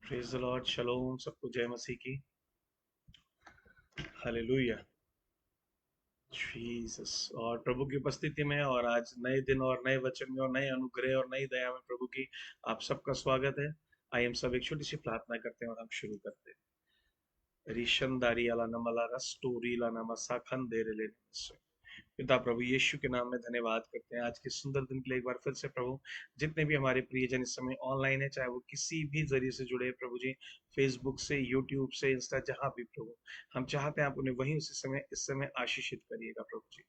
Praise the Lord, shalom, सबको जय मसीह की। Hallelujah, Jesus. और प्रभु की उपस्थिति में और आज नए दिन और नए वचन में और नए अनुग्रह और नई दया में प्रभु की आप सबका स्वागत है। आइए हम सब एक छोटी सी प्रार्थना करते हैं और हम शुरू करते हैं। रिशनदारी अला नमला रस्टोरी ला नमसा खंदेरे ले नमस्से। पिता प्रभु यीशु के नाम में धन्यवाद करते हैं आज के सुंदर दिन के लिए। एक बार फिर से प्रभु, जितने भी हमारे प्रियजन इस समय ऑनलाइन है, चाहे वो किसी भी जरिए से जुड़े हैं प्रभु जी, फेसबुक से, यूट्यूब से, इंस्टा, जहां भी प्रभु, हम चाहते हैं आप उन्हें वहीं उसी समय इस समय आशीषित करिएगा प्रभु जी।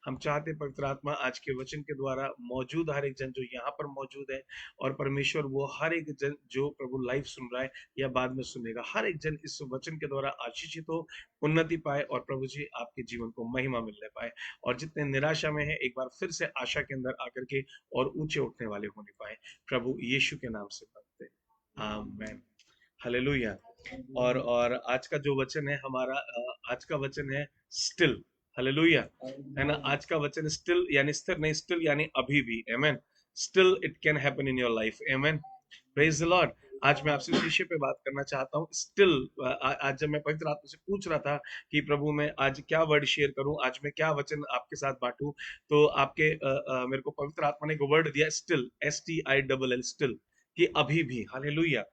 हम चाहते हैं पवित्र आत्मा आज के वचन के द्वारा मौजूद हर एक जन जो यहाँ पर मौजूद है, और परमेश्वर वो हर एक जन जो प्रभु लाइव सुन रहा है या बाद में सुनेगा, हर एक जन इस वचन के द्वारा आशीषित हो, उन्नति पाए, और प्रभु जी आपके जीवन को महिमा मिलने पाए। और जितने निराशा में है, एक बार फिर से आशा के अंदर आकर के और ऊंचे उठने वाले होने पाए, प्रभु यीशु के नाम से मांगते हैं, आमेन। हालेलुया। और आज का जो वचन है हमारा, आज का वचन है स्टिल। हालेलुया, है ना। आज का वचन स्टिल यानी स्थिर नहीं, स्टिल यानी अभी भी। Amen. Still it can happen in your life. Amen. Praise the Lord. आज मैं आपसे इस विषय पे बात करना चाहता हूँ, स्टिल। आज जब मैं पवित्र आत्मा से पूछ रहा था कि प्रभु मैं आज क्या वर्ड शेयर करूं, आज मैं क्या वचन आपके साथ बांटूं, तो आपके मेरे को पवित्र आत्मा ने एक वर्ड दिया, स्टिल, STILL, स्टिल, कि अभी भी। Hallelujah,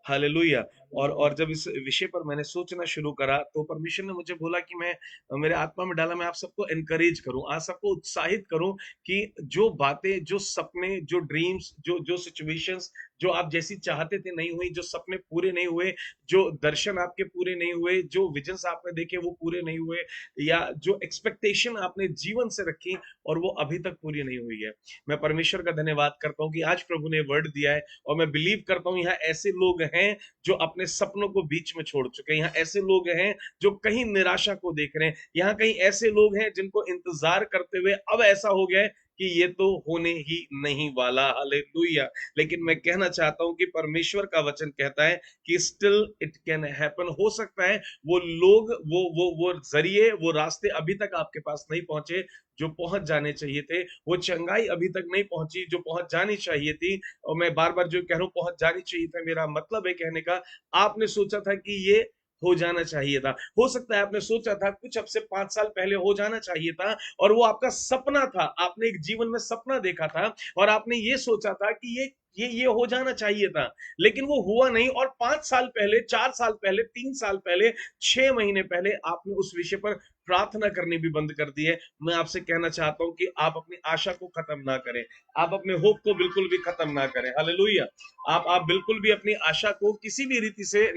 hallelujah. और जब इस विषय पर मैंने सोचना शुरू करा तो परमेश्वर ने मुझे बोला कि मैं, मेरे आत्मा में डाला, मैं आप सबको एनकरेज करूं, आप सबको उत्साहित करूं कि जो बातें, जो सपने, जो ड्रीम्स, जो जो सिचुएशंस जो आप जैसी चाहते थे नहीं हुई, जो सपने पूरे नहीं हुए, जो दर्शन आपके पूरे नहीं हुए, जो विजन्स आपने देखे वो पूरे नहीं हुए, या जो एक्सपेक्टेशन आपने जीवन से रखी और वो अभी तक पूरी नहीं हुई है, मैं परमेश्वर का धन्यवाद करता हूं कि आज प्रभु ने वर्ड दिया है। और मैं बिलीव करता हूं यहाँ ऐसे लोग हैं जो अपने सपनों को बीच में छोड़ चुके हैं, यहाँ ऐसे लोग हैं जो कहीं निराशा को देख रहे हैं, यहाँ कहीं ऐसे लोग हैं जिनको इंतजार करते हुए अब ऐसा हो गया है कि ये तो होने ही नहीं वाला। हालेलुया। लेकिन मैं कहना चाहता हूं कि परमेश्वर का वचन कहता है कि स्टिल इट कैन हैपन। हो सकता है वो लोग, वो जरिए, वो रास्ते अभी तक आपके पास नहीं पहुंचे जो पहुंच जाने चाहिए थे, वो चंगाई अभी तक नहीं पहुंची जो पहुंच जानी चाहिए थी। और मैं बार बार जो कह रहा हूं पहुंच जानी चाहिए था, मेरा मतलब है कहने का, आपने सोचा था कि ये हो जाना चाहिए था। हो सकता है आपने सोचा था कुछ अब से 5 साल पहले हो जाना चाहिए था, और वो आपका सपना था, आपने एक जीवन में सपना देखा था और आपने ये सोचा था कि ये हो जाना चाहिए था, लेकिन वो हुआ नहीं। और 5 साल पहले, 4 साल पहले, 3 साल पहले, 6 महीने पहले आपने उस विषय पर प्रार्थना करनी भी बंद कर दी है। मैं आपसे कहना चाहता हूं कि आप अपनी आशा को खत्म ना करें, आप अपने होप को बिल्कुल भी खत्म ना करें। हालेलुया। आप बिल्कुल भी अपनी आशा को किसी भी रीति से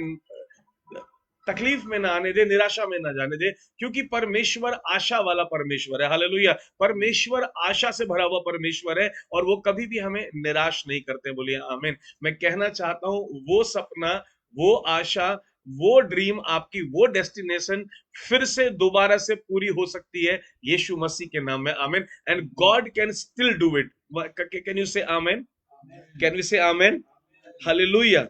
तकलीफ में ना आने दे, निराशा में ना जाने दे, क्योंकि परमेश्वर आशा वाला परमेश्वर है। हालेलुया। परमेश्वर आशा से भरा हुआ परमेश्वर है और वो कभी भी हमें निराश नहीं करते। बोलिए आमीन। मैं कहना चाहता हूं वो सपना, वो आशा, वो ड्रीम, आपकी वो डेस्टिनेशन फिर से दोबारा से पूरी हो सकती है यीशु मसीह के नाम में। आमीन। And God can still do it. Can you से आमीन? कैन वी से आमीन? हालेलुया।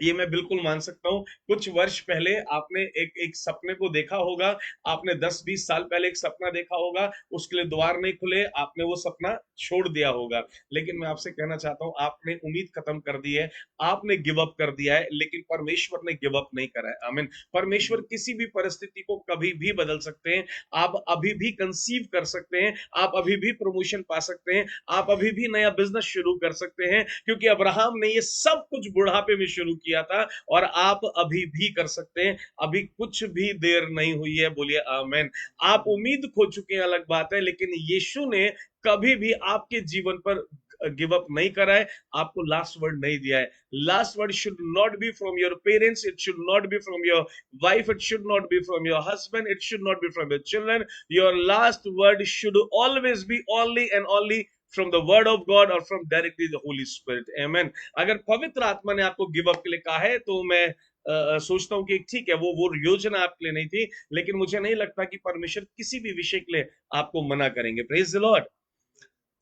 ये मैं बिल्कुल मान सकता हूं। कुछ वर्ष पहले आपने एक एक सपने को देखा होगा, आपने 10-20 साल पहले एक सपना देखा होगा, उसके लिए द्वार नहीं खुले, आपने वो सपना छोड़ दिया होगा। लेकिन मैं आपसे कहना चाहता हूं, आपने उम्मीद खत्म कर दी है, आपने गिव अप कर दिया है, लेकिन परमेश्वर ने गिव अप नहीं करा है। आमीन। परमेश्वर किसी भी परिस्थिति को कभी भी बदल सकते हैं। आप अभी भी कंसीव कर सकते हैं, आप अभी भी प्रमोशन पा सकते हैं, आप अभी भी नया बिजनेस शुरू कर सकते हैं, क्योंकि अब्राहम ने ये सब कुछ बुढ़ापे में शुरू किया था और आप अभी भी कर सकते हैं। अभी कुछ भी देर नहीं हुई है। बोलिए आमेन। आप उम्मीद खो चुके हैं अलग बात है, लेकिन यीशु ने कभी भी आपके जीवन पर गिव अप नहीं करा है, आपको लास्ट वर्ड नहीं दिया है। Last word should not be from your parents, it should not be from your wife, it should not be from your husband, it should not be from your children. Your last word should always be only and only from the word of God or from directly the Holy Spirit. Amen. अगर पवित्र आत्मा ने आपको give up के लिए कहा है तो मैं सोचता हूं कि ठीक है, वो योजना आपके लिए नहीं थी, लेकिन मुझे नहीं लगता कि परमेश्वर किसी भी विषय के लिए आपको मना करेंगे। Praise the Lord,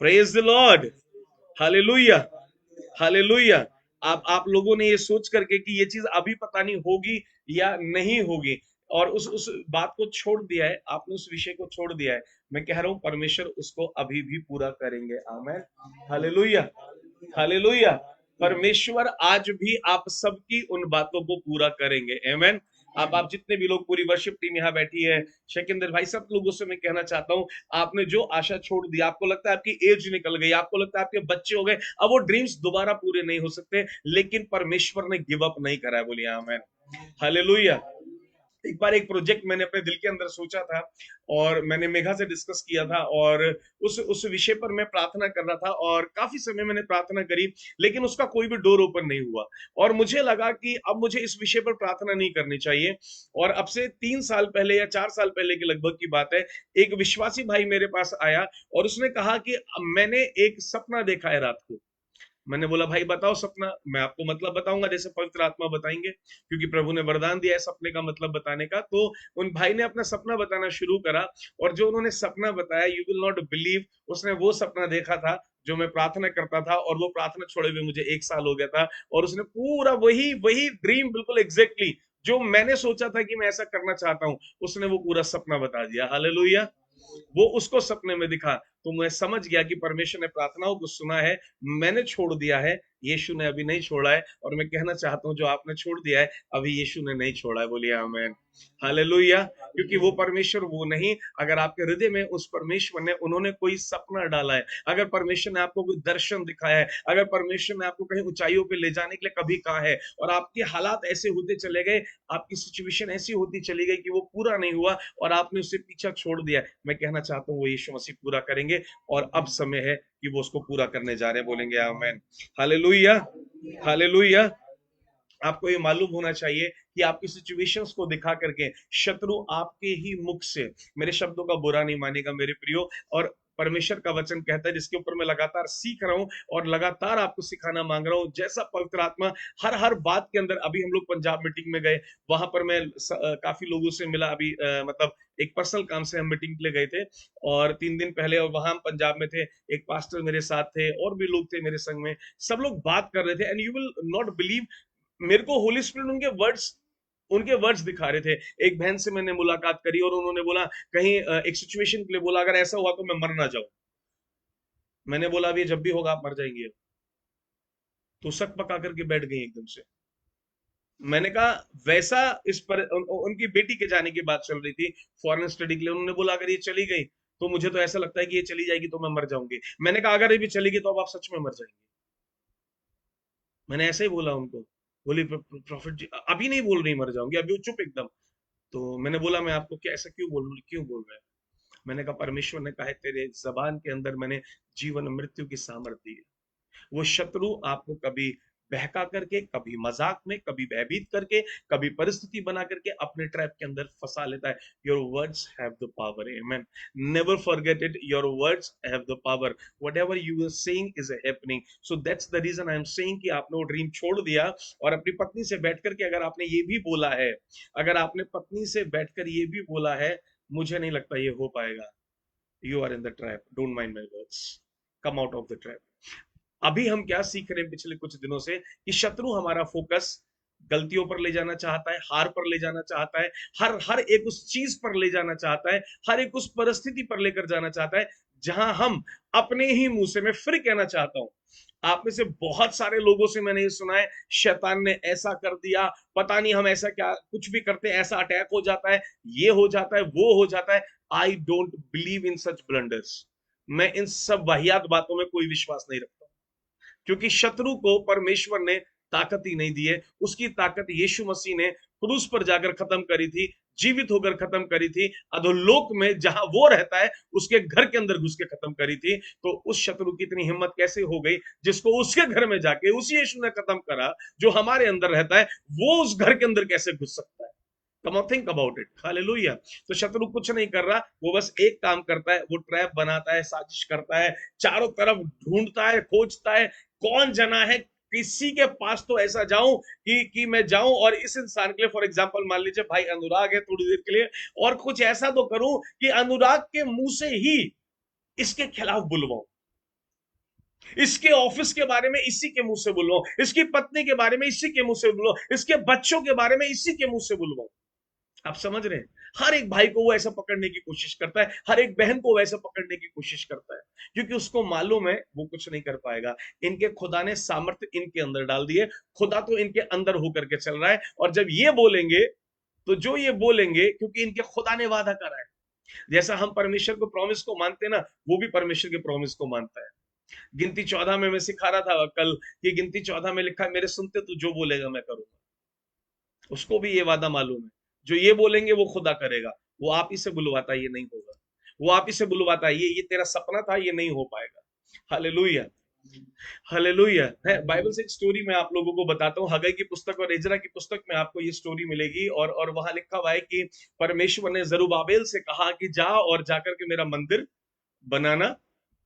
praise the Lord, hallelujah, hallelujah. आप लोगों ने ये सोच करके कि ये चीज अभी पता नहीं होगी या नहीं होगी, और उस बात को छोड़ दिया है, आपने उस विषय को छोड़ दिया है, मैं कह रहा हूं परमेश्वर उसको अभी भी पूरा करेंगे। आमेन। Hallelujah, hallelujah. परमेश्वर आज भी आप सबकी उन बातों को पूरा करेंगे। आमेन। आप जितने भी लोग, पूरी वर्शिप टीम यहाँ बैठी है, शेखिंदर भाई, सब लोगों से मैं कहना चाहता हूँ, आपने जो आशा छोड़ दी, आपको लगता है आपकी एज निकल गई, आपको लगता है आपके बच्चे हो गए, अब वो ड्रीम्स दोबारा पूरे नहीं हो सकते, लेकिन परमेश्वर ने गिव अप नहीं करा है। बोलिए आमेन। हालेलुया। एक बार एक प्रोजेक्ट मैंने अपने दिल के अंदर सोचा था, और मैंने मेघा से डिस्कस किया था, और उस विषय पर मैं प्रार्थना कर रहा था, और काफी समय मैंने प्रार्थना करी, लेकिन उसका कोई भी डोर ओपन नहीं हुआ। और मुझे लगा कि अब मुझे इस विषय पर प्रार्थना नहीं करनी चाहिए। और अब से 3 साल पहले या 4 साल पहले के लगभग की बात है, एक विश्वासी भाई मेरे पास आया, और उसने कहा कि मैंने एक सपना देखा है रात को। मैंने बोला भाई बताओ सपना। मैं आपको मतलब बताऊंगा जैसे पवित्र आत्मा बताएंगे, क्योंकि प्रभु ने वरदान दिया है सपने का मतलब बताने का। तो उन भाई ने अपना सपना बताना शुरू करा, और जो उन्होंने सपना बताया, यू विल नॉट बिलीव, उसने वो सपना देखा था जो मैं प्रार्थना करता था, और वो प्रार्थना छोड़े हुए मुझे 1 साल हो गया था, और उसने पूरा वही वही ड्रीम, बिल्कुल एग्जैक्टली जो मैंने सोचा था कि मैं ऐसा करना चाहता हूं, उसने वो पूरा सपना बता दिया। हालेलुया। वो उसको सपने में दिखा, तो मैं समझ गया कि परमेश्वर ने प्रार्थनाओं को सुना है, मैंने छोड़ दिया है, यीशु ने अभी नहीं छोड़ा है। और मैं कहना चाहता हूं, जो आपने छोड़ दिया है, अभी यीशु ने नहीं छोड़ा है। बोलिए आमेन। हालेलुया। क्योंकि वो परमेश्वर वो नहीं, अगर आपके हृदय में उस परमेश्वर ने, उन्होंने कोई सपना डाला है, अगर परमेश्वर ने आपको कोई दर्शन दिखाया है, अगर परमेश्वर ने आपको कहीं ऊंचाइयों पे ले जाने के लिए कभी कहा है, और आपके हालात ऐसे होते चले गए, आपकी सिचुएशन ऐसी होती चली गई कि वो पूरा नहीं हुआ, और आपने उससे पीछा छोड़ दिया, मैं कहना चाहता हूँ वो यीशु मसीह पूरा करेंगे, और अब समय है कि वो उसको पूरा करने जा रहे हैं। बोलेंगे आमेन। हालेलुया। हालेलुया। आपको ये मालूम होना चाहिए कि आपकी सिचुएशंस को दिखा करके शत्रु आपके ही मुख से, मेरे शब्दों का बुरा नहीं मानेगा मेरे प्रियो, और परमेश्वर का वचन कहता है, जिसके ऊपर मैं लगातार सीख रहा हूं और लगातार आपको सिखाना मांग रहा हूं, जैसा पवित्र आत्मा हर हर बात के अंदर। अभी हम लोग पंजाब मीटिंग में गए, वहां पर मैं काफी लोगों से मिला, अभी मतलब एक पर्सनल काम से हम मीटिंग के लिए गए थे, और 3 दिन पहले, और वहां हम पंजाब में थे, एक पास्टर मेरे साथ थे, और भी लोग थे मेरे संग में, सब लोग बात कर रहे थे, and you will not believe, मेरे को होली स्पिरिट उनके वर्ड्स दिखा रहे थे। एक बहन से मैंने मुलाकात करी, और उन्होंने बोला, कहीं एक सिचुएशन के लिए बोला, अगर ऐसा हुआ तो मैं मर ना जाऊं। मैंने बोला अब ये जब भी होगा आप मर जाएंगे। तो शक पका करके बैठ गई एकदम से। मैंने कहा वैसा, उनकी बेटी के जाने की बात चल रही थी फॉरेन स्टडी के लिए। उन्होंने बोला अगर ये चली गई तो मुझे तो ऐसा लगता है कि ये चली जाएगी तो मैं मर जाऊंगी। मैंने कहा अगर ये भी चली गई तो अब आप सच में मर जाएंगे। मैंने ऐसे ही बोला उनको। बोली प्रॉफिट जी अभी नहीं बोल रही मर जाऊंगी, अभी वो चुप एकदम। तो मैंने बोला मैं आपको क्या ऐसा क्यों बोल रहे हैं? मैंने कहा परमेश्वर ने कहा है तेरे जबान के अंदर मैंने जीवन मृत्यु की सामर्थ्य दी है। वो शत्रु आपको कभी बहका करके, कभी मजाक में, कभी भयभीत करके, कभी परिस्थिति बना करके अपने ट्रैप के अंदर फंसा लेता है। Your words have the power. Amen. Never forget it, your words have the power. Whatever you are saying is happening. So that's the reason I am saying कि आपने वो ड्रीम छोड़ दिया, और अपनी पत्नी से बैठ करके अगर आपने ये भी बोला है, अगर आपने पत्नी से बैठकर ये भी बोला है, मुझे नहीं लगता ये हो पाएगा, you are in the trap, don't mind my words, come out of the trap. अभी हम क्या सीख रहे हैं पिछले कुछ दिनों से, कि शत्रु हमारा फोकस गलतियों पर ले जाना चाहता है, हार पर ले जाना चाहता है, हर हर एक उस चीज पर ले जाना चाहता है, हर एक उस परिस्थिति पर लेकर जाना चाहता है जहां हम अपने ही मुंह से, मैं फिर कहना चाहता हूं, आप में से बहुत सारे लोगों से मैंने ये सुना है, शैतान ने ऐसा कर दिया, पता नहीं हम ऐसा क्या कुछ भी करते हैं, ऐसा अटैक हो जाता है, ये हो जाता है, वो हो जाता है। I don't believe in such blunders. मैं इन सब वाहियात बातों में कोई विश्वास नहीं रखता, क्योंकि शत्रु को परमेश्वर ने ताकत ही नहीं दी है। उसकी ताकत यीशु मसीह ने क्रूस पर जाकर खत्म करी थी, जीवित होकर खत्म करी थी, अधोलोक में जहां वो रहता है उसके घर के अंदर घुस के खत्म करी थी। तो उस शत्रु की इतनी हिम्मत कैसे हो गई, जिसको उसके घर में जाके उसी यीशु ने खत्म करा, जो हमारे अंदर रहता है, वो उस घर के अंदर कैसे घुस सकता है? Come on think about it. Hallelujah. तो शत्रु कुछ नहीं कर रहा, वो बस एक काम करता है, वो ट्रैप बनाता है, साजिश करता है, चारों तरफ ढूंढता है, खोजता है, कौन जना है, किसी के पास तो ऐसा जाऊं कि मैं जाऊं और इस इंसान के लिए, फॉर एग्जांपल मान लीजिए भाई अनुराग है थोड़ी देर के लिए, और कुछ ऐसा तो करूं कि अनुराग के मुंह से ही इसके खिलाफ बुलवाऊं, इसके ऑफिस के बारे में इसी के मुंह से बुलवाऊं, इसकी पत्नी के बारे में इसी के मुंह से बुलवाऊं, इसके बच्चों के बारे में इसी के मुंह से बुलवाऊं। आप समझ रहे हैं? हर एक भाई को वो ऐसा पकड़ने की कोशिश करता है, हर एक बहन को वैसा पकड़ने की कोशिश करता है, क्योंकि उसको मालूम है वो कुछ नहीं कर पाएगा। इनके खुदा ने सामर्थ्य इनके अंदर डाल दी है, खुदा तो इनके अंदर होकर के चल रहा है, और जब ये बोलेंगे तो जो ये बोलेंगे, क्योंकि इनके खुदा ने वादा करा है। जैसा हम परमेश्वर को प्रॉमिस को मानते हैं ना, वो भी परमेश्वर के प्रॉमिस को मानता है। गिनती 14 में मैं सिखा रहा था कल कि गिनती 14 में लिखा है, मेरे सुनते तू जो बोलेगा मैं करूंगा। उसको भी ये वादा मालूम है, जो ये बोलेंगे वो खुदा करेगा। वो आप ही से बुलवाता है, ये नहीं होगा। वो आप ही से बुलवाता है, ये तेरा सपना था, ये नहीं हो पाएगा। Hallelujah, hallelujah. है बाइबल से एक स्टोरी मैं आप लोगों को बताता हूँ। हगई की पुस्तक और इजरा की पुस्तक में आपको ये स्टोरी मिलेगी, और वहां लिखा हुआ है कि परमेश्वर ने जरुब्बाबेल से कहा कि जा और जाकर के मेरा मंदिर बनाना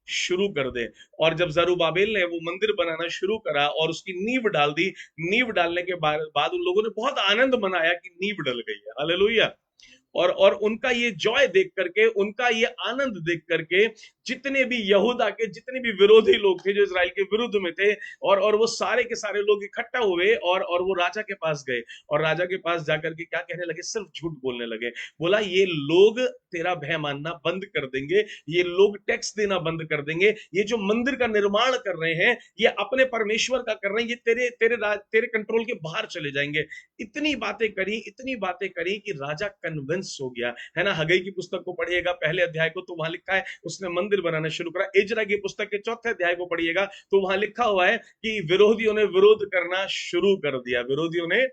शुरू कर दे। और जब जरुब्बाबेल ने वो मंदिर बनाना शुरू करा और उसकी नींव डाल दी, नींव डालने के बाद उन लोगों ने बहुत आनंद मनाया कि नींव डल गई है। हालेलुया। और उनका ये जॉय देख करके, उनका ये आनंद देख करके, जितने भी यहूदा के जितने भी विरोधी लोग थे जो इजराइल के विरुद्ध में थे, और वो सारे के सारे लोग इकट्ठा हुए, और वो राजा के पास गए, और राजा के पास जाकर के क्या कहने लगे? सिर्फ झूठ बोलने लगे। बोला ये लोग तेरा भय मानना बंद कर देंगे, ये लोग टैक्स देना बंद कर देंगे, ये जो मंदिर का निर्माण कर रहे हैं ये अपने परमेश्वर का कर रहे हैं, ये तेरे तेरे तेरे कंट्रोल के बाहर चले जाएंगे। इतनी बातें करी, इतनी बातें करी कि राजा कन्विंस हो गया। है ना? हगई की पुस्तक को पढ़िएगा पहले अध्याय को, तो वहां लिखा है उसने मंदिर बनाना शुरू करा। इजरा की पुस्तक के चौथे अध्याय को पढ़िएगा तो वहां लिखा हुआ है कि विरोधियों ने विरोध करना शुरू कर दिया, विरोधियों ने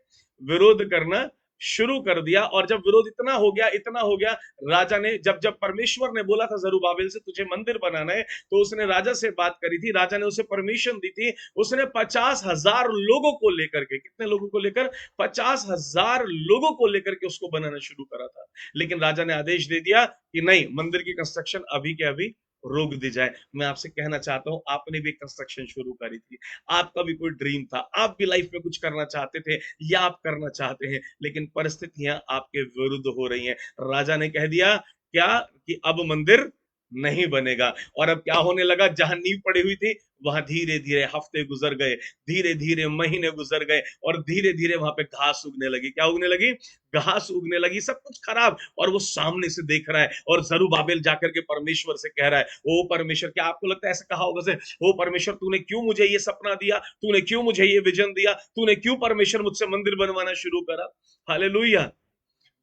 विरोध करना शुरू कर दिया। और जब विरोध इतना हो गया, इतना हो गया, राजा ने जब जब परमेश्वर ने बोला था जरुब्बाबेल से तुझे मंदिर बनाना है, तो उसने राजा से बात करी थी, राजा ने उसे परमिशन दी थी। उसने 50,000 लोगों को लेकर के, कितने लोगों को लेकर? 50,000 लोगों को लेकर के उसको बनाना शुरू करा था। लेकिन राजा ने आदेश दे दिया कि नहीं, मंदिर की कंस्ट्रक्शन अभी के अभी रोक दी जाए। मैं आपसे कहना चाहता हूं, आपने भी कंस्ट्रक्शन शुरू करी थी, आपका भी कोई ड्रीम था, आप भी लाइफ में कुछ करना चाहते थे या आप करना चाहते हैं, लेकिन परिस्थितियां आपके विरुद्ध हो रही हैं। राजा ने कह दिया क्या कि अब मंदिर नहीं बनेगा। और अब क्या होने लगा? जहां नींव पड़ी हुई थी वहां धीरे धीरे हफ्ते गुजर गए, धीरे धीरे महीने गुजर गए, और धीरे धीरे वहां पे घास उगने लगी। क्या उगने लगी? घास उगने लगी, सब कुछ खराब। और वो सामने से देख रहा है, और जरुब्बाबेल जाकर के परमेश्वर से कह रहा है, ओ परमेश्वर, क्या आपको लगता है ऐसा कहा होगा से, ओ परमेश्वर तूने क्यों मुझे ये सपना दिया, तूने क्यों मुझे ये विजन दिया, तूने क्यों परमेश्वर मुझसे मंदिर बनवाना शुरू करा? Hallelujah,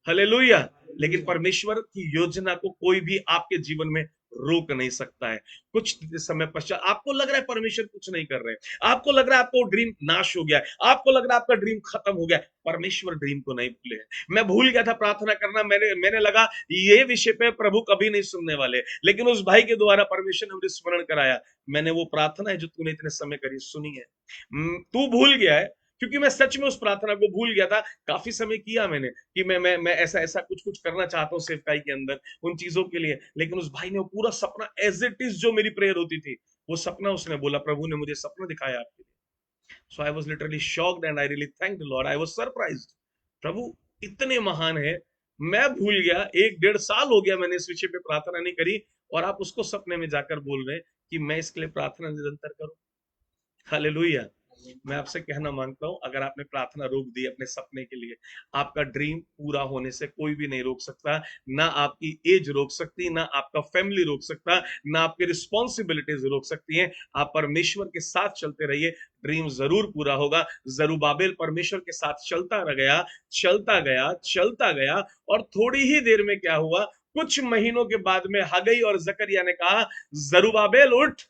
hallelujah. लेकिन परमेश्वर की योजना को कोई भी आपके जीवन में रोक नहीं सकता है। कुछ समय पश्चात आपको लग रहा है परमेश्वर कुछ नहीं कर रहे हैं, आपको लग रहा है आपको ड्रीम नाश हो गया है, आपको लग रहा है आपका ड्रीम खत्म हो गया है। परमेश्वर ड्रीम को नहीं भूले हैं। मैं भूल गया था प्रार्थना करना, मैंने लगा ये विषय पे प्रभु कभी नहीं सुनने वाले, लेकिन उस भाई के द्वारा परमेश्वर ने मुझे स्मरण कराया। मैंने वो प्रार्थना है जो तूने इतने समय करी सुनी है। तू भूल गया है, क्योंकि मैं सच में उस प्रार्थना को भूल गया था। काफी समय किया मैंने कि मैं ऐसा ऐसा कुछ कुछ करना चाहता हूँ सेवकाई के अंदर, उन चीजों के लिए। लेकिन उस भाई ने वो पूरा सपना एज इट इज, जो मेरी प्रेयर होती थी, वो सपना उसने बोला, प्रभु ने मुझे सपना दिखाया आपके लिए। So I was literally shocked and I really thank the Lord. I was surprised. प्रभु इतने महान है, मैं भूल गया। 1-1.5 साल हो गया मैंने इस विषय पे प्रार्थना नहीं करी, और आप उसको सपने में जाकर बोल रहे हैं कि मैं इसके लिए प्रार्थना निरंतर करूं। हालेलुया। मैं आपसे कहना मांगता हूं, अगर आपने प्रार्थना रोक दी अपने सपने के लिए, आपका ड्रीम पूरा होने से कोई भी नहीं रोक सकता। ना आपकी एज रोक सकती, ना आपका फैमिली रोक सकता, ना आपकी रिस्पॉन्सिबिलिटीज रोक सकती हैं। आप परमेश्वर के साथ चलते रहिए, ड्रीम जरूर पूरा होगा। जरुब्बाबेल परमेश्वर के साथ चलता रह गया, चलता गया, चलता गया, और थोड़ी ही देर में क्या हुआ? कुछ महीनों के बाद में हगई और जकरिया ने कहा, जरुब्बाबेल उठ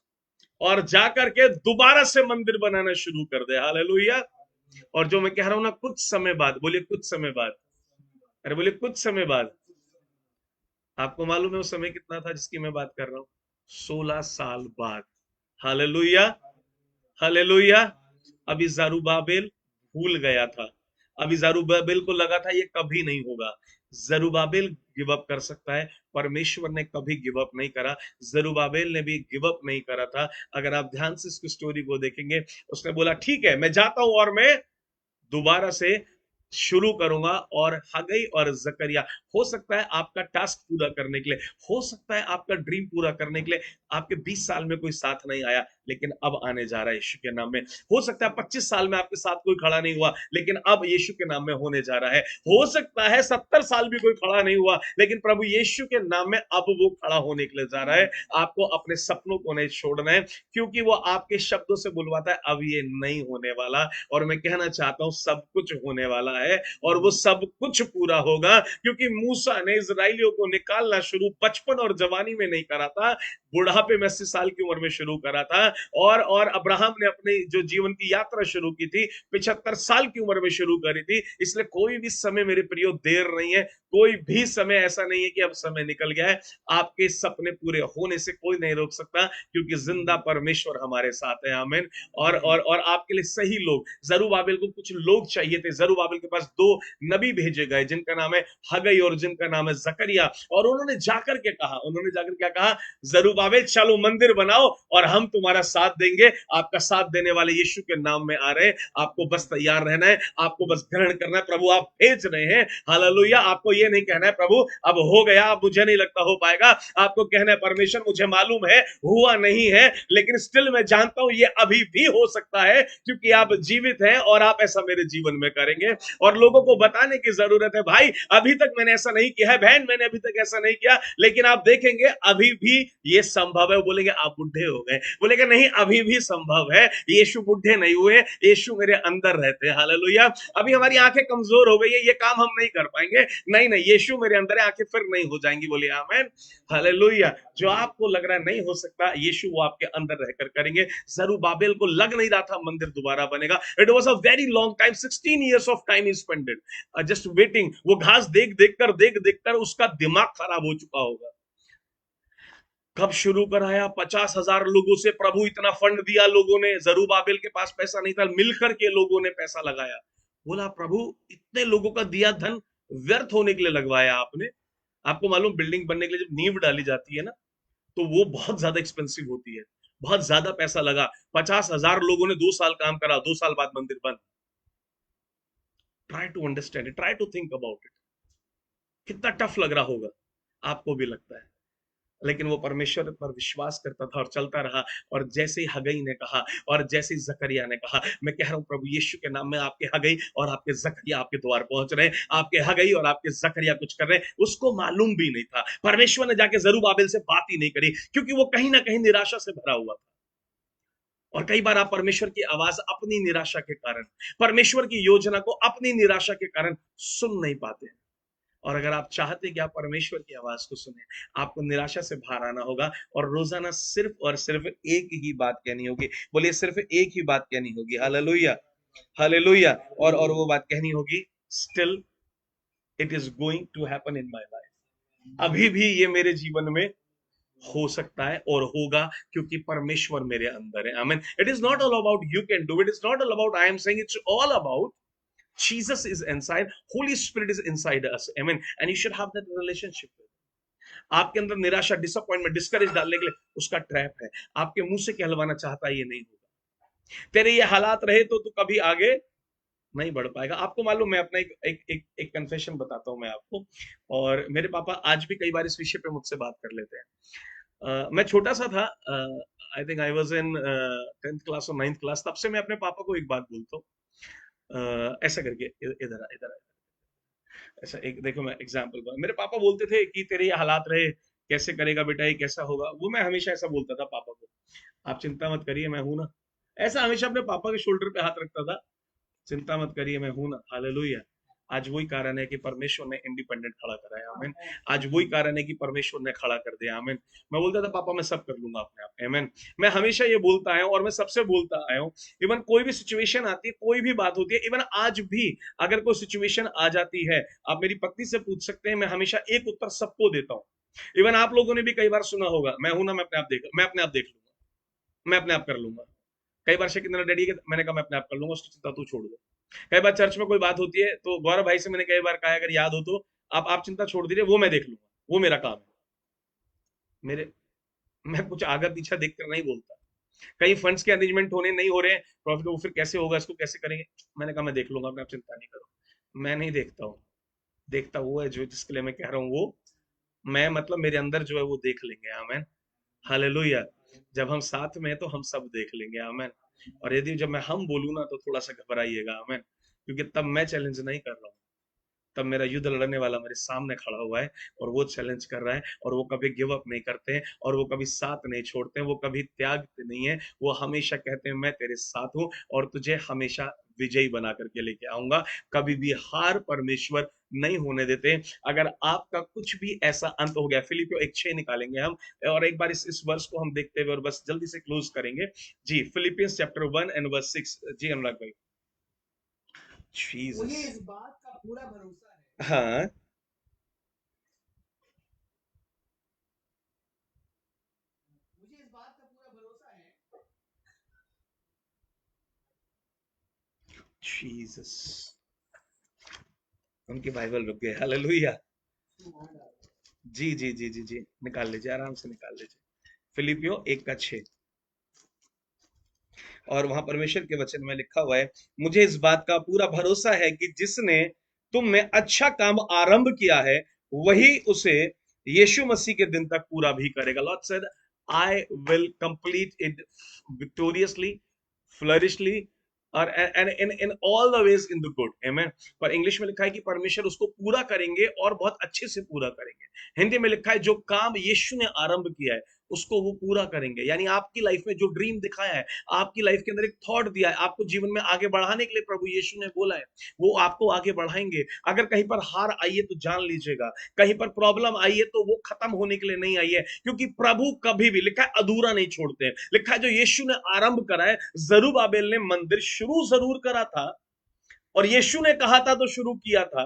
और जाकर के दोबारा से मंदिर बनाना शुरू कर दे। हालेलुया। और जो मैं कह रहा हूं ना, कुछ समय बाद, बोलिए कुछ समय बाद, अरे बोलिए कुछ समय बाद। आपको मालूम है वो समय कितना था जिसकी मैं बात कर रहा हूं? 16 साल बाद। Hallelujah, hallelujah. अभी जरुब्बाबेल भूल गया था, अभी जरुब्बाबेल को लगा था ये कभी नहीं होगा। जरुब्बाबेल गिव अप कर सकता है, परमेश्वर ने कभी गिव अप नहीं करा। जरुब्बाबेल ने भी गिव अप नहीं करा था। अगर आप ध्यान से इसकी स्टोरी को देखेंगे, उसने बोला ठीक है मैं जाता हूं और मैं दोबारा से शुरू करूंगा। और हगई और जकरिया, हो सकता है आपका टास्क पूरा करने के लिए, हो सकता है आपका ड्रीम पूरा करने के लिए आपके 20 साल में कोई साथ नहीं आया, लेकिन अब आने जा रहा है यीशु के नाम में। हो सकता है 25 साल में आपके साथ कोई खड़ा नहीं हुआ, लेकिन अब यीशु के नाम में होने जा रहा है। हो सकता है 70 साल भी कोई खड़ा नहीं हुआ, लेकिन प्रभु यीशु के नाम में अब वो खड़ा होने के लिए जा रहा है। आपको अपने सपनों को नहीं छोड़ना है, क्योंकि वो आपके शब्दों से बुलवाता है अब ये नहीं होने वाला। और मैं कहना चाहता हूं सब कुछ होने वाला है, और वो सब कुछ पूरा होगा, क्योंकि मूसा ने इजराइलियों को निकालना शुरू बचपन और जवानी में नहीं करा था, बुढ़ापे में 80 साल की उम्र में शुरू करा था। और अब्राहम ने अपनी जो जीवन की यात्रा शुरू की थी 75 साल की उम्र में शुरू करी थी। इसलिए कोई भी समय मेरे प्रियो देर नहीं है, कोई भी समय ऐसा नहीं है कि अब समय निकल गया है। आपके सपने पूरे होने से कोई नहीं रोक सकता, क्योंकि जिंदा परमेश्वर हमारे साथ है। आमीन। और आपके लिए सही लोग, जरूबाबिल को कुछ लोग चाहिए थे। जरूबाबिल के पास 2 नबी भेजे गए, जिनका नाम है हगई और जिनका नाम है जकरिया। और उन्होंने जाकर के कहा, उन्होंने जाकर क्या कहा? जरूबाबिल चलो मंदिर बनाओ और हम तुम्हारा साथ देंगे। आपका साथ देने वाले यीशु के नाम में आ रहे हैं, आपको बस तैयार रहना है, आपको बस ग्रहण करना है। प्रभु आप भेज रहे हैं, हालेलुया। आपको ये नहीं कहना है प्रभु अब हो गया, अब मुझे नहीं लगता हो पाएगा। आपको कहना है परमेश्वर मुझे मालूम है हुआ नहीं है, लेकिन स्टिल मैं जानता हूं ये अभी भी हो सकता है, क्योंकि आप जीवित हैं और आप ऐसा मेरे जीवन में करेंगे। और लोगों को बताने की जरूरत है, भाई अभी तक मैंने ऐसा नहीं किया है, बहन मैंने अभी तक ऐसा नहीं किया, लेकिन आप देखेंगे अभी भी ये संभव है। वो बोलेंगे आप बुढ़े हो गए, बोलेंगे नहीं अभी भी संभव है, यीशु बुढ़े नहीं हुए, यीशु मेरे अंदर रहते हैं। हालेलुया। अभी हमारी आंखें कमजोर हो गई है, ये काम हम नहीं कर पाएंगे, नहीं नहीं, यीशु मेरे अंदर है, आंखें फिर नहीं हो जाएंगी। बोलिए आमीन। हालेलुया। जो आपको लग रहा है नहीं हो सकता, यीशु वो आपके अंदर रहकर करेंगे। जरूबाबेल को लग नहीं रहा था मंदिर दोबारा बनेगा। It was a very long time, 16 years of time he spended just waiting. वो घास देख देख कर उसका दिमाग खराब हो चुका होगा। कब शुरू कराया? 50,000 लोगों से प्रभु इतना फंड दिया लोगों ने, जरूबाबेल के पास पैसा नहीं था, मिलकर के लोगों ने पैसा लगाया। बोला प्रभु इतने लोगों का दिया धन व्यर्थ होने के लिए लगवाया आपने। आपको मालूम बिल्डिंग बनने के लिए जब नींव डाली जाती है ना, तो वो बहुत ज्यादा एक्सपेंसिव होती है, बहुत ज्यादा पैसा लगा। 50,000 लोगों ने 2 साल काम करा, 2 साल बाद मंदिर बंद। Try to understand it, try to think about it. कितना टफ लग रहा होगा, आपको भी लगता है, लेकिन वो परमेश्वर पर विश्वास करता था और चलता रहा। और जैसे ही हगई ने कहा और जैसे ही जकरिया ने कहा, मैं कह रहा हूं प्रभु यीशु के नाम में आपके हगई और आपके जकरिया आपके द्वार पहुंच रहे हैं। आपके हगई और आपके जकरिया कुछ कर रहे हैं, उसको मालूम भी नहीं था। परमेश्वर ने जाके जरूबाबिल से बात ही नहीं करी, क्योंकि वो कहीं ना कहीं निराशा से भरा हुआ था। और कई बार आप परमेश्वर की आवाज अपनी निराशा के कारण, परमेश्वर की योजना को अपनी निराशा के कारण सुन नहीं पाते हैं। और अगर आप चाहते हैं कि आप परमेश्वर की आवाज को सुने, आपको निराशा से बाहर आना होगा और रोजाना सिर्फ और सिर्फ एक ही बात कहनी होगी। बोलिए सिर्फ एक ही बात कहनी होगी। Hallelujah, hallelujah. और वो बात कहनी होगी, still it is going to happen in my life. अभी भी ये मेरे जीवन में हो सकता है और होगा, क्योंकि परमेश्वर मेरे अंदर है। आमीन। It is not all about you can do it, it's not all about I am saying, it's all about Jesus is inside, Holy Spirit is inside us. Amen. And you should have that relationship with him. आपके अंदर निराशा, disappointment, discourage डालने के लिए उसका trap है, आपके मुंह से कहलवाना चाहता है, ये नहीं होगा। तेरे ये हालात रहे तो तू कभी आगे नहीं बढ़ पाएगा। आपको मालूम, मैं अपना एक कन्फेशन बताता हूं मैं आपको। और मेरे पापा आज भी कई बार इस विषय पे मुझसे बात कर लेते हैं। मैं छोटा सा था, I think I was in 10th class और 9th क्लास, तब से मैं अपने पापा को एक बात बोलता हूँ, ऐसा करके, इधर इधर ऐसा। एक देखो मैं एग्जांपल, मेरे पापा बोलते थे कि तेरे ये हालात रहे, कैसे करेगा बेटा, ये कैसा होगा। वो मैं हमेशा ऐसा बोलता था पापा को, आप चिंता मत करिए मैं हूं ना। ऐसा हमेशा अपने पापा के शोल्डर पे हाथ रखता था, चिंता मत करिए मैं हूं ना। हालेलुया। आज वही कारण है कि परमेश्वर ने इंडिपेंडेंट खड़ा कराया। आमीन। आज वही कारण है कि परमेश्वर ने खड़ा कर दिया। आमीन। मैं बोलता था पापा मैं सब कर लूंगा अपने आप। आमीन। मैं हमेशा ये बोलता आया हूं और मैं सबसे बोलता आया हूं। इवन कोई भी सिचुएशन आती है, कोई भी बात होती है, इवन आज भी अगर कोई सिचुएशन आ जाती है, आप मेरी पत्नी से पूछ सकते हैं, मैं हमेशा एक उत्तर सबको देता हूँ। इवन आप लोगों ने भी कई बार सुना होगा, मैं हूं ना, मैं अपने आप देख लूंगा, मैं अपने आप कर लूंगा। कई बार शकील ने डैडी के, मैंने कहा मैं अपने आप कर लूंगा, उसकी चिंता तू छोड़ दो। कई बार चर्च में कोई बात होती है तो गौरव भाई से मैंने कई बार कहा, अगर याद हो तो आप चिंता छोड़ दीजिए, वो मैं देख लूंगा, वो मेरा काम है। मेरे मैं कुछ आगे पीछे देखकर नहीं बोलता। कई फंड्स के अरेंजमेंट होने नहीं हो रहे हैं, प्रॉफिट वो फिर कैसे होगा, इसको कैसे करेंगे, मैंने कहा मैं देख लूंगा, अपने आप चिंता नहीं करो। मैं नहीं देखता हूँ, देखता वो है जो, जिसके लिए मैं कह रहा हूँ वो, मैं मतलब मेरे अंदर जो है वो देख लेंगे। आमेन, हालेलुया। जब हम साथ में हैं तो हम सब देख लेंगे। आमेन। और यदि जब मैं हम बोलूँ ना तो थोड़ा सा घबराइएगा। आमेन। क्योंकि तब मैं चैलेंज नहीं कर रहा हूँ, तब मेरा युद्ध लड़ने वाला मेरे सामने खड़ा हुआ है और वो चैलेंज कर रहा है। और वो कभी गिव अप नहीं करते हैं, और वो कभी साथ नहीं छोड़ते हैं, वो कभी त्यागते नहीं है। वो हमेशा कहते हैं मैं तेरे साथ हूँ और तुझे हमेशा विजयी बना करके लेके आऊंगा। कभी भी हार परमेश्वर नहीं होने देते। अगर आपका कुछ भी ऐसा अंत हो गया, फिलिपियो 1:6 निकालेंगे हम, और एक बार इस वर्ष को हम देखते हुए और बस जल्दी से क्लोज करेंगे। जी, फिलिपियंस चैप्टर 1 एंड वर्स 6। जी अनुराग भाई। जीसस। मुझे इस बात का पूरा भरोसा है। हाँ। मुझे इस बात का पूरा भरोसा है। जीसस। उनकी बाइबल रुक गई। हालेलुया। जी जी जी जी जी, निकाल लीजिए, आराम से निकाल लीजिए। फिलिपियो 1:6। और वहां परमेश्वर के वचन में लिखा हुआ है, मुझे इस बात का पूरा भरोसा है कि जिसने तुम में अच्छा काम आरंभ किया है वही उसे यीशु मसीह के दिन तक पूरा भी करेगा। Lord said, I will complete it victoriously, flourishly, और and in all the ways in the good. Amen. पर इंग्लिश में लिखा है कि परमेश्वर उसको पूरा करेंगे और बहुत अच्छे से पूरा करेंगे। हिंदी में लिखा है जो काम यीशु ने आरंभ किया है उसको वो पूरा करेंगे। यानी आपकी लाइफ में जो ड्रीम दिखाया है, आपकी लाइफ के अंदर एक थॉट दिया है, आपको जीवन में आगे बढ़ाने के लिए प्रभु यीशु ने बोला है, वो आपको आगे बढ़ाएंगे। अगर कहीं पर हार आई है तो जान लीजिएगा, कहीं पर प्रॉब्लम आई है तो वो खत्म होने के लिए नहीं आई है, क्योंकि प्रभु कभी भी, लिखा है, अधूरा नहीं छोड़ते हैं। लिखा है जो यीशु ने आरंभ करा है, जरूब्बाबेल ने मंदिर शुरू जरूर करा था, और यीशु ने कहा था तो शुरू किया था,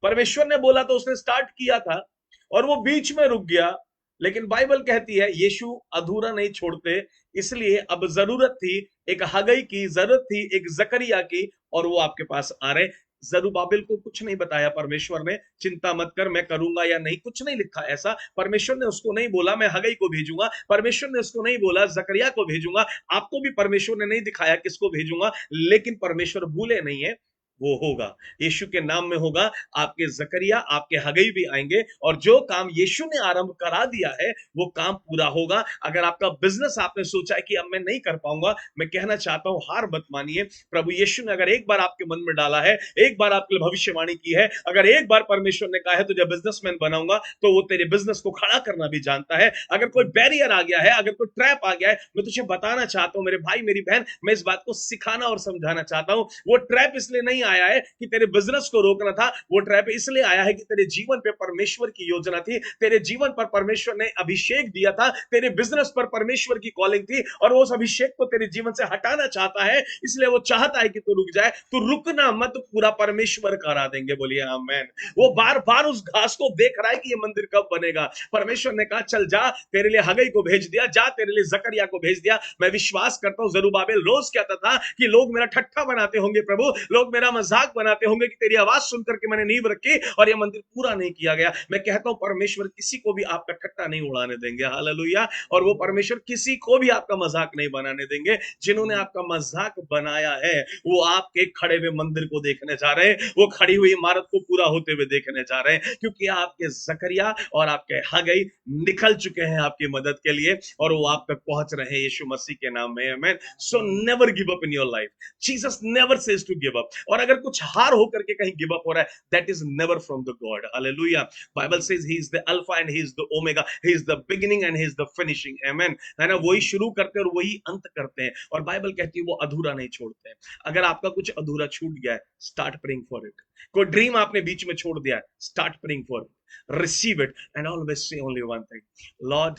परमेश्वर ने बोला तो उसने स्टार्ट किया था, और वो बीच में रुक गया। लेकिन बाइबल कहती है यीशु अधूरा नहीं छोड़ते। इसलिए अब जरूरत थी एक हगई की, जरूरत थी एक जकरिया की, और वो आपके पास आ रहे। जरूब्बाबिल को कुछ नहीं बताया परमेश्वर ने, चिंता मत कर मैं करूंगा या नहीं, कुछ नहीं लिखा ऐसा। परमेश्वर ने उसको नहीं बोला मैं हगई को भेजूंगा, परमेश्वर ने उसको नहीं बोला जकरिया को भेजूंगा, आपको भी परमेश्वर ने नहीं दिखाया किसको भेजूंगा। लेकिन परमेश्वर भूले नहीं है, वो होगा, यीशु के नाम में होगा। आपके जकरिया, आपके हगई भी आएंगे, और जो काम यीशु ने आरंभ करा दिया है वो काम पूरा होगा। अगर आपका बिजनेस आपने सोचा है कि अब मैं नहीं कर पाऊंगा, मैं कहना चाहता हूं हार मत मानिए। प्रभु यीशु ने अगर एक बार आपके मन में डाला है, एक बार आपके लिए भविष्यवाणी की है, अगर एक बार परमेश्वर ने कहा है तुझे बिजनेसमैन बनाऊंगा, तो वो तेरे बिजनेस को खड़ा करना भी जानता है। अगर कोई बैरियर आ गया है, अगर कोई ट्रैप आ गया है, मैं तुझे बताना चाहता हूं मेरे भाई मेरी बहन, मैं इस बात को सिखाना और समझाना चाहता हूं। वो ट्रैप इसलिए नहीं आया है कि तेरे बिजनेस को रोकना था, वो ट्रैप इसलिए आया है कि तेरे जीवन पे परमेश्वर की योजना थी, तेरे जीवन पर परमेश्वर ने अभिषेक दिया था, तेरे बिजनेस पर परमेश्वर की कॉलिंग थी, और वो उस अभिषेक को तेरे जीवन से हटाना चाहता है। इसलिए वो चाहता है कि तू रुक जाए। तू रुकना मत, पूरा परमेश्वर करा देंगे। बोलिए आमेन। वो बार बार उस घास को देख रहा है कि ये मंदिर कब बनेगा। परमेश्वर ने कहा चल जा, तेरे लिए हगई को भेज दिया, जा तेरे लिए जकरिया को भेज दिया। मैं विश्वास करता हूं जरूब्बाबेल रोज कहता था कि लोग मेरा ठट्ठा बनाते होंगे प्रभु, लोग मेरा मजाक बनाते होंगे कि तेरी आवाज सुनकर के मैंने नींव रखी और ये मंदिर पूरा नहीं किया गया। मैं कहता हूं परमेश्वर किसी को भी आपका ठट्ठा नहीं उड़ाने देंगे। हालेलुया। और वो परमेश्वर किसी को भी आपका मजाक नहीं बनाने देंगे। जिन्होंने आपका मजाक बनाया है वो आपके खड़े हुए मंदिर को देखने जा रहे हैं, वो खड़ी हुई इमारत को पूरा होते हुए देखने जा रहे हैं, क्योंकि आपके जकरिया और आपके हगई निकल चुके हैं आपकी मदद के लिए, और वो आप तक पहुंच रहे हैं यीशु मसीह के नाम में। Amen. So never give up in your life. Jesus never says to give up. और अगर कुछ हार होकर के कहीं गिव अप हो रहा है, that is never from the God. Hallelujah. Bible says he is the alpha and he is the omega, he is the beginning and he is the finishing. Amen. है ना, वही शुरू करते हैं और वही अंत करते हैं, और बाइबल कहती है वो अधूरा नहीं छोड़ते हैं। अगर आपका कुछ अधूरा छूट गया है, स्टार्ट प्रेइंग फॉर इट। कोई ड्रीम आपने बीच में छोड़ दिया है, start praying for it, receive it, and always say only one thing, Lord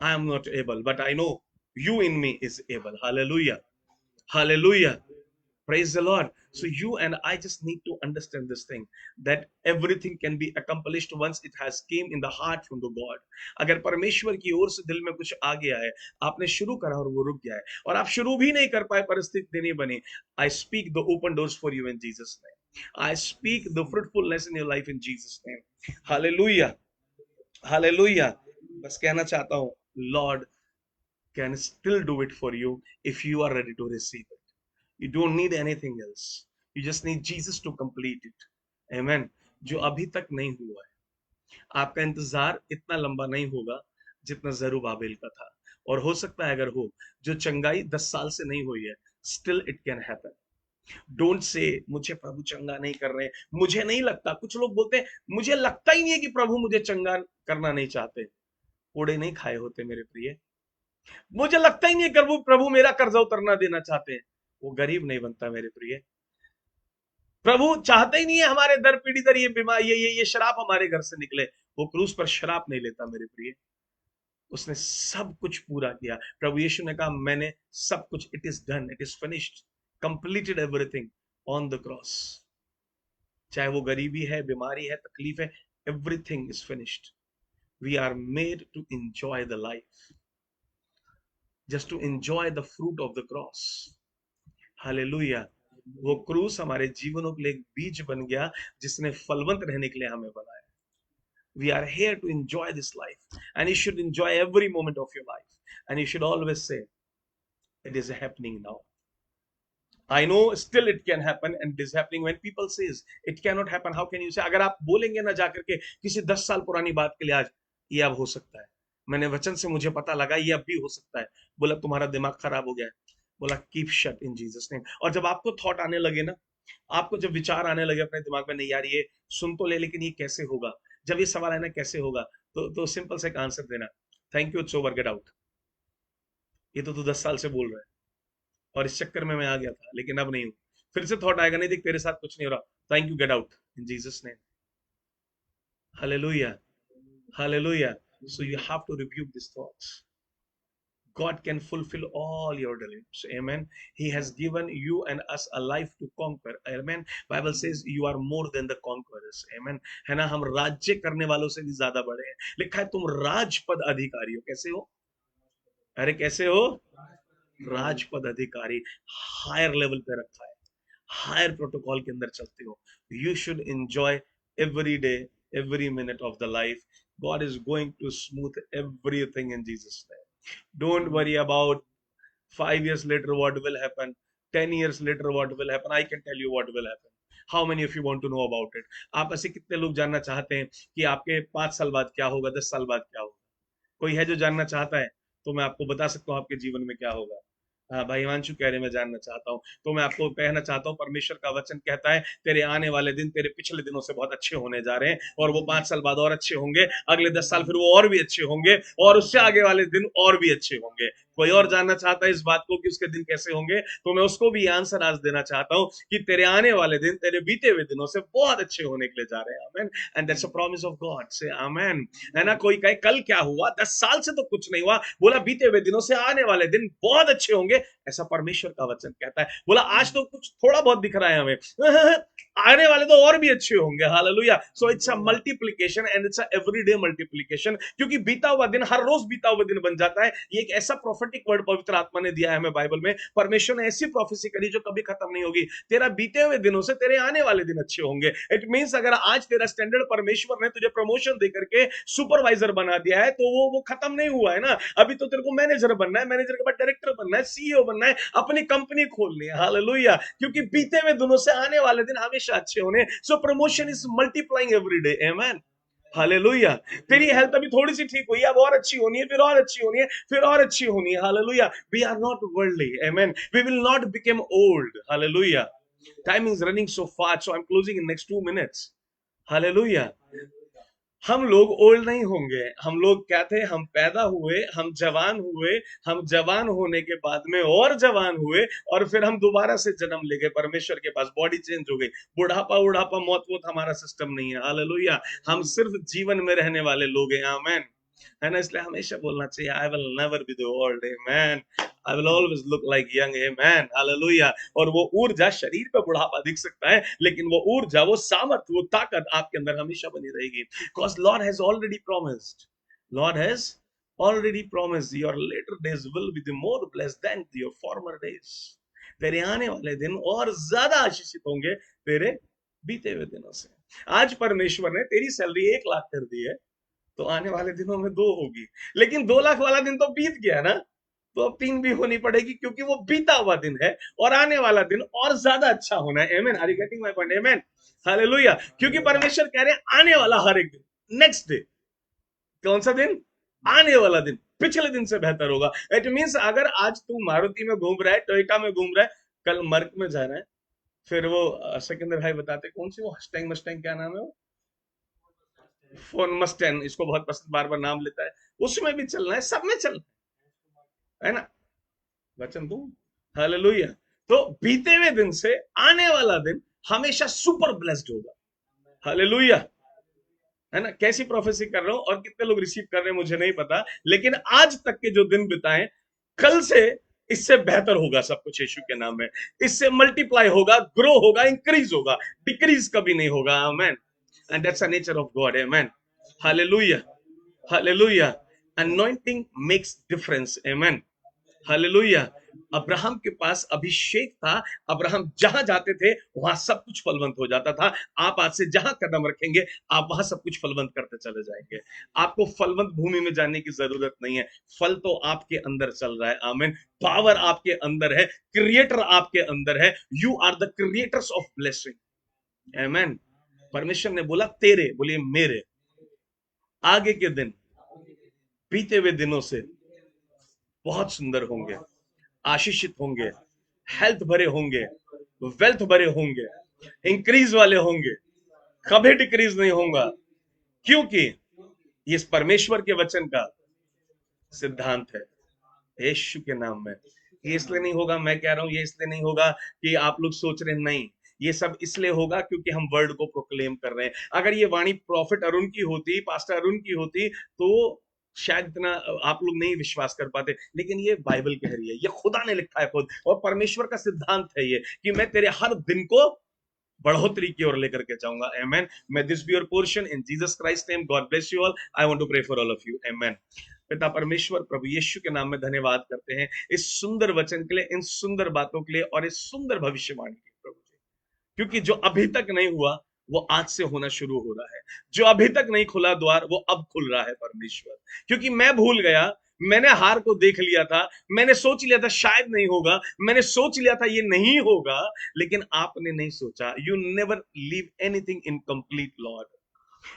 I am not able, but I know you in me is able. Hallelujah. Hallelujah. Praise the Lord. So you and I just need to understand this thing, that everything can be accomplished once it has came in the heart from the God. अगर परमेश्वर की ओर से दिल में कुछ आ गया है, आपने शुरू करा और वो रुक गया है, और आप शुरू भी नहीं कर पाए, परिस्थिति नहीं बनी, I speak the open doors for you in Jesus' name. I speak the fruitfulness in your life in Jesus' name. Hallelujah. Hallelujah. बस कहना चाहता हूँ, Lord can still do it for you if you are ready to receive it. You don't need anything else. You just need Jesus to complete it. आमेन। जो अभी तक नहीं हुआ है, आपका इंतजार इतना लंबा नहीं होगा जितना जरूबाबेल का था। और हो सकता है अगर हो, जो चंगाई 10 साल से नहीं हुई है, still it can happen. Don't say मुझे प्रभु चंगा नहीं कर रहे, मुझे नहीं लगता। कुछ लोग बोलते हैं मुझे लगता ही नहीं है कि प्रभु मुझे चंगा करना नहीं चाहते। कोड़े नहीं खाए होते मेरे प्रिय। मुझे लगता ही नहीं है प्रभु प्रभु मेरा कर्जा उतरना देना चाहते हैं। वो गरीब नहीं बनता मेरे प्रिय। प्रभु चाहते ही नहीं है हमारे दर पीढ़ी दर ये बीमार ये शराब हमारे घर से निकले। वो क्रूस पर शराब नहीं लेता मेरे प्रिय। उसने सब कुछ पूरा किया। प्रभु यीशु ने कहा मैंने सब कुछ, it is done, it is finished, completed everything on the cross. चाहे वो गरीबी है, बीमारी है, तकलीफ है, everything is finished. We are made to enjoy the life, just to enjoy the fruit of the cross. Hallelujah. वो क्रूस हमारे जीवनों के लिए एक बीज बन गया जिसने फलवंत रहने के लिए हमें बनाया। We are here to enjoy this life, and you should enjoy every moment of your life. And you should always say, "It is happening now." I know still it can happen, and it is happening. When people says it cannot happen, how can you say? अगर आप बोलेंगे ना जाकर के किसी 10 साल पुरानी बात के लिए आज, ये अब हो सकता है, मैंने वचन से मुझे पता लगा ये अब भी हो सकता है, बोला तुम्हारा दिमाग खराब हो गया है। बोला keep shut in Jesus name. और जब आपको थॉट आने लगे ना, आपको जब विचार आने लगे अपने दिमाग में, नहीं यार ये सुन तो ले लेकिन ये कैसे होगा, जब ये सवाल है ना कैसे होगा, तो सिंपल से एक आंसर देना, thank you, it's over, get out. ये तो तू 10 साल से बोल रहा है और इस चक्कर में मैं आ गया था, लेकिन अब नहीं हूं। फिर से थॉट आएगा, नहीं देख तेरे साथ कुछ नहीं हो रहा, thank you, get out in Jesus name. Hallelujah, hallelujah. So you have to rebuke these thoughts. God can fulfill all your dreams. Amen. He has given you and us a life to conquer. Amen. Bible says you are more than the conquerors. Amen. है ना, हम राज्य करने वालों से भी ज्यादा बड़े हैं। लिखा है तुम राजपद अधिकारी हो। कैसे हो? अरे कैसे हो? राजपद अधिकारी। हायर लेवल पे रखा है, हायर प्रोटोकॉल के अंदर चलते हो। You should enjoy every day, every minute of the life. God is going to smooth everything in Jesus name. Don't worry about 5 years later what will happen, 10 years later what will happen. I can tell you what will happen. How many of you want to know about it? आप ऐसे कितने लोग जानना चाहते हैं कि आपके 5 साल बाद क्या होगा, 10 साल बाद क्या होगा? कोई है जो जानना चाहता है? तो मैं आपको बता सकता हूँ आपके जीवन में क्या होगा। हाँ भाई हिमांशु कह रहे मैं जानना चाहता हूँ, तो मैं आपको कहना चाहता हूँ परमेश्वर का वचन कहता है तेरे आने वाले दिन तेरे पिछले दिनों से बहुत अच्छे होने जा रहे हैं, और वो 5 साल बाद और अच्छे होंगे, अगले 10 साल फिर वो और भी अच्छे होंगे, और उससे आगे वाले दिन और भी अच्छे होंगे। कोई और जानना चाहता है इस बात को कि उसके दिन कैसे होंगे? तो मैं उसको भी आंसर आज देना चाहता हूँ कि तेरे आने वाले दिन तेरे बीते हुए दिनों से बहुत अच्छे होने के लिए जा रहे हैं। Amen. And that's a promise of God. Say amen. है ना, कोई कहे कल क्या हुआ, 10 साल से तो कुछ नहीं हुआ, बोला बीते हुए दिनों से आने वाले दिन बहुत अच्छे होंगे, ऐसा परमेश्वर का वचन कहता है। बोला आज तो कुछ थोड़ा बहुत दिख रहा है हमें, आने वाले तो और भी अच्छे होंगे। Hallelujah. So it's a multiplication and it's a everyday multiplication, क्योंकि बीता हुआ दिन हर रोज बीता हुआ दिन बन जाता है। ये एक ऐसा प्रोफेटिक वर्ड पवित्र आत्मा ने दिया है हमें बाइबल में। परमेश्वर ने ऐसी प्रोफेसी करी जो कभी खत्म नहीं होगी। तेरा बीते हुए दिनों से तेरे आने वाले दिन अच्छे होंगे। इट मींस अगर आज तेरा स्टैंडर्ड परमेश्वर ने तुझे प्रमोशन देकर के सुपरवाइजर बना दिया है, तो वो खत्म नहीं हुआ है ना। अभी तो तेरे को मैनेजर बनना है, मैनेजर के बाद डायरेक्टर बनना है, सीईओ बनना है, अपनी कंपनी खोलनी है। हालेलुया। क्योंकि बीते हुए दिनों से आने वाले दिन हमेशा अच्छे होने। So promotion is multiplying every day. Amen. Hallelujah. तेरी हेल्थ अभी थोड़ी सी ठीक हुई है, अब और अच्छी होनी है, फिर और अच्छी होनी है, फिर और अच्छी होनी है। Hallelujah. We are not worldly. Amen. We will not become old. Hallelujah. Time is running so fast, so I am closing in next 2 minutes। Hallelujah. हम लोग ओल्ड नहीं होंगे। हम लोग क्या थे? हम पैदा हुए, हम जवान हुए, हम जवान होने के बाद में और जवान हुए, और फिर हम दोबारा से जन्म ले गए परमेश्वर के पास, बॉडी चेंज हो गई। बुढ़ापा उढ़ापा मौत वोत हमारा सिस्टम नहीं है। हालेलुया। हम सिर्फ जीवन में रहने वाले लोग हैं। आमेन। है ना, इसलिए हमेशा बोलना चाहिए I will never be the old. Amen. I will always look like young. Amen. Hallelujah. और वो ऊर्जा, शरीर पे बुढ़ापा दिख सकता है, लेकिन वो ऊर्जा, वो सामर्थ, वो ताकत आपके अंदर हमेशा बनी रहेगी। Because Lord has already promised. Lord has already promised your later days will be the more blessed than your former days. तेरे आने वाले दिन और ज्यादा आशीषित होंगे तेरे बीते हुए दिनों से। आज परमेश्वर ने तेरी सैलरी 1 लाख कर दी है, तो आने वाले दिनों में 2 होगी। लेकिन 2 लाख वाला दिन तो बीत गया ना। तो अब 3 भी होनी पड़ेगी, क्योंकि वो बीता हुआ दिन है और आने वाला दिन और ज्यादा अच्छा होना है। Amen. Are you getting my point? Amen. Hallelujah. क्योंकि परमेश्वर कह रहे हैं आने वाला हर एक दिन, नेक्स्ट डे, कौन सा दिन? आने वाला दिन पिछले दिन से बेहतर होगा। इट मींस अगर आज तू मारुति में घूम रहा है, टोयोटा में घूम रहा है, कल मर्क में जा रहा है, फिर वो सिकंदर भाई बताते कौन सी वो हस्टैंग मस्टैंग क्या नाम है वो, फोन मस्टैंग, इसको बहुत पसंद, बार बार नाम लेता है, उसमें भी चलना है, सब में चलना है ना? वचन दो। हालेलुया। तो बीते हुए दिन से आने वाला दिन हमेशा सुपर ब्लेस्ड होगा। हालेलुया। है ना? कैसी प्रोफेसी कर रहा हूं और कितने लोग रिसीव कर रहे हैं मुझे नहीं पता, लेकिन आज तक के जो दिन बिताए, कल से इससे बेहतर होगा सब कुछ यीशु के नाम में। इससे मल्टीप्लाई होगा, ग्रो होगा, इंक्रीज होगा, डिक्रीज कभी नहीं होगा। Amen. And that's a nature of God. Amen. Hallelujah. Hallelujah. Anointing makes difference. Amen. Hallelujah. Abraham के पास अभिषेक था। अब्राहम जहां जाते थे वहां सब कुछ फलवंत हो जाता था। आप आज से जहां कदम रखेंगे, आप वहां सब कुछ फलवंत करते चले जाएंगे। आपको फलवंत भूमि में जाने की जरूरत नहीं है, फल तो आपके अंदर चल रहा है। आमीन। पावर आपके अंदर है, क्रिएटर आपके अंदर है। You are the creators of blessing. Amen. परमेश्वर ने बोला तेरे, बोलिए मेरे आगे के दिन बीते हुए दिनों से बहुत सुंदर होंगे, आशीषित होंगे, हेल्थ भरे होंगे, वेल्थ भरे होंगे, इंक्रीज वाले होंगे, कभी डिक्रीज नहीं होगा। क्योंकि ये इस परमेश्वर के वचन का सिद्धांत है, यीशु के नाम में। ये इसलिए नहीं होगा, मैं कह रहा हूं, ये इसलिए नहीं होगा कि आप लोग सोच रहे हैं, नहीं, ये सब इसलिए होगा क्योंकि हम वर्ड को प्रोक्लेम कर रहे हैं। अगर ये वाणी प्रॉफिट अरुण की होती, पास्टर अरुण की होती, तो शायद इतना आप लोग नहीं विश्वास कर पाते, लेकिन ये बाइबल कह रही है, ये खुदा ने लिखा है खुद, और परमेश्वर का सिद्धांत है ये कि मैं तेरे हर दिन को बढ़ोतरी की ओर लेकर के जाऊंगा। Amen. May this be your portion in Jesus Christ name. God bless you all. I want to pray for all of you. Amen. पिता परमेश्वर प्रभु यीशु के नाम में धन्यवाद करते हैं इस सुंदर वचन के लिए, इन सुंदर बातों के लिए और इस सुंदर भविष्यवाणी के लिए प्रभु जी। क्योंकि जो अभी तक नहीं हुआ वो आज से होना शुरू हो रहा है, जो अभी तक नहीं खुला द्वार वो अब खुल रहा है परमेश्वर। क्योंकि मैं भूल गया, मैंने हार को देख लिया था, मैंने सोच लिया था शायद नहीं होगा, मैंने सोच लिया था ये नहीं होगा, लेकिन आपने नहीं सोचा। You never leave anything incomplete Lord.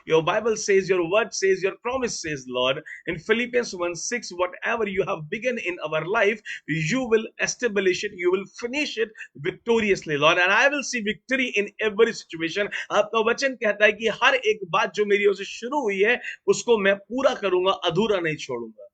Your Bible says, your word says, your promise says, Lord, in Philippians 1:6, whatever you have begun in our life, you will establish it, you will finish it victoriously, Lord. And I will see victory in every situation. आपका वचन कहता है कि हर एक बात जो मेरी ओर से शुरू हुई है, उसको मैं पूरा करूंगा, अधूरा नहीं छोड़ूंगा।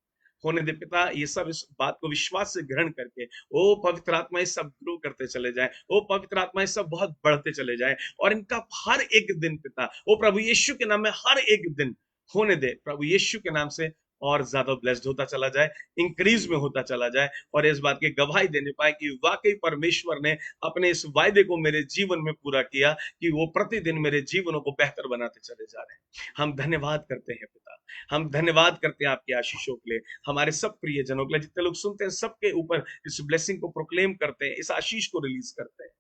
होने दे पिता, ये सब इस बात को विश्वास से ग्रहण करके, ओ पवित्र आत्मा, ये सब ग्रो करते चले जाए। ओ पवित्र आत्मा, ये सब बहुत बढ़ते चले जाए, और इनका हर एक दिन पिता, ओ प्रभु यीशु के नाम में हर एक दिन होने दे प्रभु यीशु के नाम से, और ज्यादा ब्लेस्ड होता चला जाए, इंक्रीज में होता चला जाए, और इस बात की गवाही देने पाए कि वाकई परमेश्वर ने अपने इस वायदे को मेरे जीवन में पूरा किया, कि वो प्रतिदिन मेरे जीवनों को बेहतर बनाते चले जा रहे हैं। हम धन्यवाद करते हैं पिता, हम धन्यवाद करते हैं आपके आशीषों के लिए, हमारे सब प्रियजनों के लिए, जितने लोग सुनते हैं सबके ऊपर इस ब्लेसिंग को प्रोक्लेम करते हैं, इस आशीष को रिलीज करते हैं।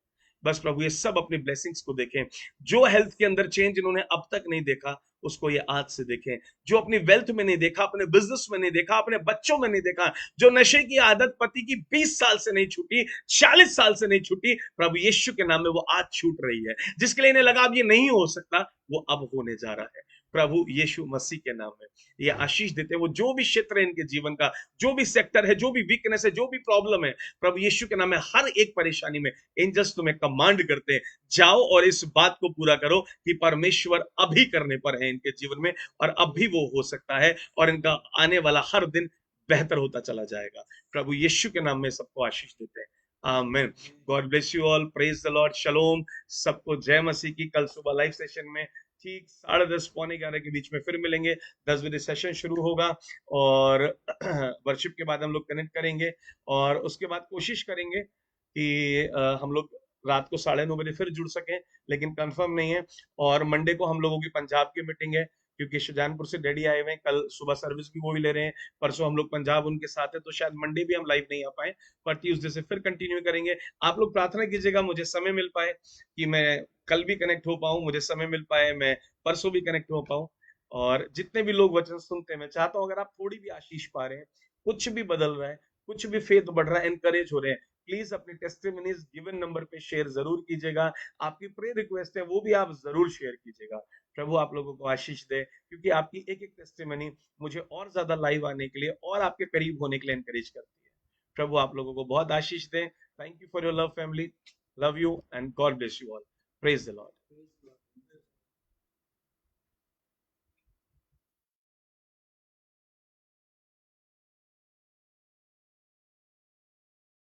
बस प्रभु ये सब अपनी ब्लेसिंग्स को देखें। जो हेल्थ के अंदर चेंज इन्होंने अब तक नहीं देखा, उसको ये आज से देखें। जो अपनी वेल्थ में नहीं देखा, अपने बिजनेस में नहीं देखा, अपने बच्चों में नहीं देखा, जो नशे की आदत पति की 20 साल से नहीं छूटी, 40 साल से नहीं छूटी, प्रभु यीशु के नाम में वो आज छूट रही है। जिसके लिए इन्हें लगा अब ये नहीं हो सकता, वो अब होने जा रहा है। प्रभु यीशु मसीह के नाम में ये आशीष देते हैं। वो जो भी क्षेत्र है इनके जीवन का, जो भी सेक्टर है, जो भी वीकनेस है, जो भी प्रॉब्लम है, प्रभु यीशु के नाम में हर एक परेशानी में एंजल्स तुम्हें कमांड करते हैं, जाओ और इस बात को पूरा करो कि परमेश्वर अभी करने पर है इनके जीवन में, और अभी वो हो सकता है, और इनका आने वाला हर दिन बेहतर होता चला जाएगा। प्रभु यीशु के नाम में सबको आशीष देते हैं। आमीन। God bless you all. Praise the Lord. Shalom. सबको जय मसीह की। कल सुबह लाइव सेशन में ठीक 10:30 पौने 11 के बीच में फिर मिलेंगे। 10 बजे सेशन शुरू होगा, और वर्शिप के बाद हम लोग कनेक्ट करेंगे, और उसके बाद कोशिश करेंगे कि हम लोग रात को 9:30 बजे फिर जुड़ सकें, लेकिन कंफर्म नहीं है। और मंडे को हम लोगों की पंजाब की मीटिंग है, क्योंकि शुजानपुर से डैडी आए हुए हैं, कल सुबह सर्विस भी वो ही ले रहे हैं, परसों हम लोग पंजाब उनके साथ है, तो शायद मंडे भी हम लाइव नहीं आ पाए, पर ट्यूसडे से फिर कंटिन्यू करेंगे। आप लोग प्रार्थना कीजिएगा मुझे समय मिल पाए, कि मैं कल भी कनेक्ट हो पाऊं, मुझे समय मिल पाए, मैं परसों भी कनेक्ट हो पाऊं। और जितने भी लोग वचन सुनते हैं, मैं चाहता हूं अगर आप थोड़ी भी आशीष पा रहे हैं, कुछ भी बदल रहा है, कुछ भी फेथ बढ़ रहा है, एनकरेज हो रहे हैं, प्लीज अपनी टेस्टिमनीज गिवन नंबर पे शेयर जरूर कीजिएगा। आपकी प्रे रिक्वेस्ट है वो भी आप जरूर शेयर कीजिएगा। प्रभु आप लोगों को आशीष दे, क्योंकि आपकी एक एक टेस्टिमनी मुझे और ज्यादा लाइव आने के लिए और आपके करीब होने के लिए एनकरेज करती है। प्रभु आप लोगों को बहुत आशीष दे। Thank you for your love family, love you and God bless you all. Praise the Lord.